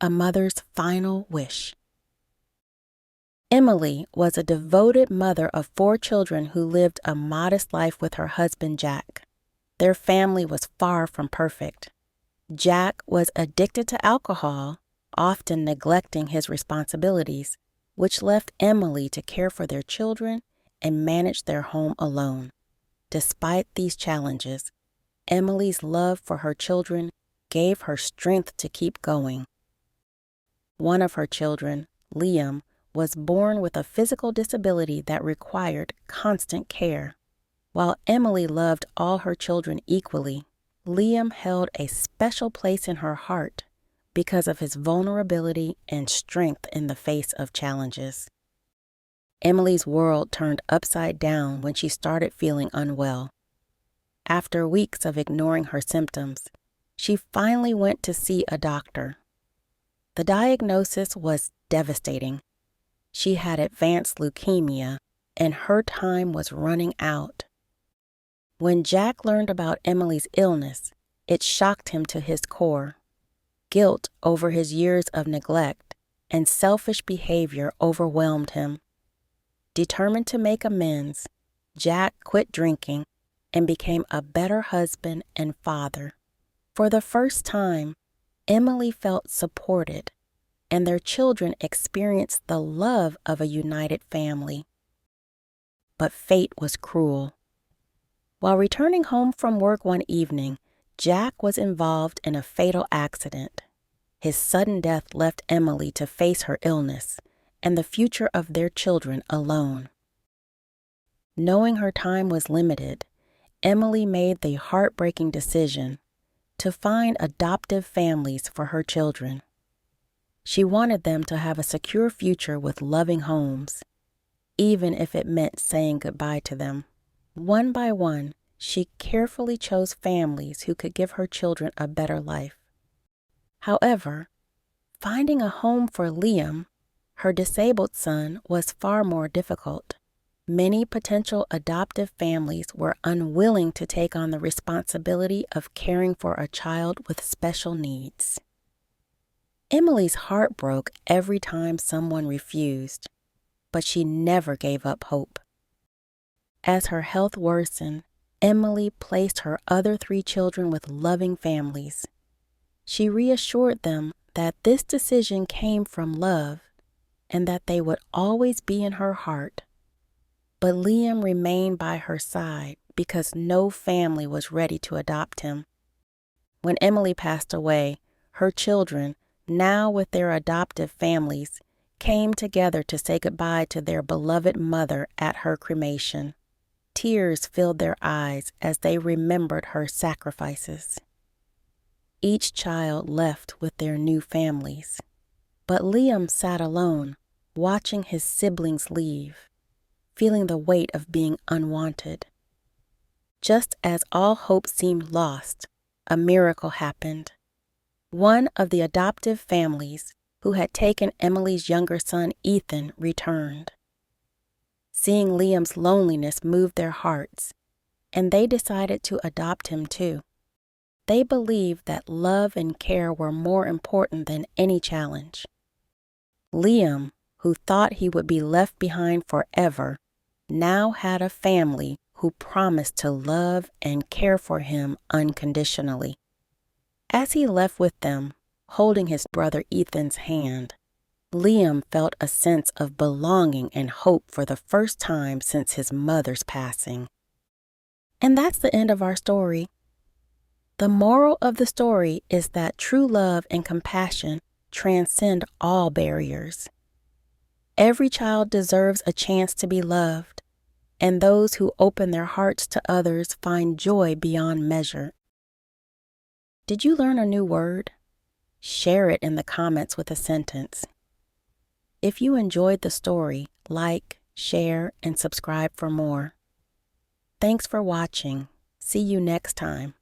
A Mother's Final Wish. Emily was a devoted mother of 4 children who lived a modest life with her husband, Jack. Their family was far from perfect. Jack was addicted to alcohol, often neglecting his responsibilities, which left Emily to care for their children and manage their home alone. Despite these challenges, Emily's love for her children gave her strength to keep going. One of her children, Liam, was born with a physical disability that required constant care. While Emily loved all her children equally, Liam held a special place in her heart because of his vulnerability and strength in the face of challenges. Emily's world turned upside down when she started feeling unwell. After weeks of ignoring her symptoms, she finally went to see a doctor. The diagnosis was devastating. She had advanced leukemia, and her time was running out. When Jack learned about Emily's illness, it shocked him to his core. Guilt over his years of neglect and selfish behavior overwhelmed him. Determined to make amends, Jack quit drinking and became a better husband and father. For the first time, Emily felt supported, and their children experienced the love of a united family. But fate was cruel. While returning home from work one evening, Jack was involved in a fatal accident. His sudden death left Emily to face her illness and the future of their children alone. Knowing her time was limited, Emily made the heartbreaking decision to find adoptive families for her children. She wanted them to have a secure future with loving homes, even if it meant saying goodbye to them. One by one, she carefully chose families who could give her children a better life. However, finding a home for Liam, her disabled son, was far more difficult. Many potential adoptive families were unwilling to take on the responsibility of caring for a child with special needs. Emily's heart broke every time someone refused, but she never gave up hope. As her health worsened, Emily placed her other 3 children with loving families. She reassured them that this decision came from love and that they would always be in her heart. But Liam remained by her side because no family was ready to adopt him. When Emily passed away, her children, now with their adoptive families, came together to say goodbye to their beloved mother at her cremation. Tears filled their eyes as they remembered her sacrifices. Each child left with their new families, but Liam sat alone, watching his siblings leave, feeling the weight of being unwanted. Just as all hope seemed lost, a miracle happened. One of the adoptive families who had taken Emily's younger son, Ethan, returned. Seeing Liam's loneliness moved their hearts, and they decided to adopt him too. They believed that love and care were more important than any challenge. Liam, who thought he would be left behind forever, now had a family who promised to love and care for him unconditionally. As he left with them, holding his brother Ethan's hand, Liam felt a sense of belonging and hope for the first time since his mother's passing. And that's the end of our story. The moral of the story is that true love and compassion transcend all barriers. Every child deserves a chance to be loved, and those who open their hearts to others find joy beyond measure. Did you learn a new word? Share it in the comments with a sentence. If you enjoyed the story, like, share, and subscribe for more. Thanks for watching. See you next time.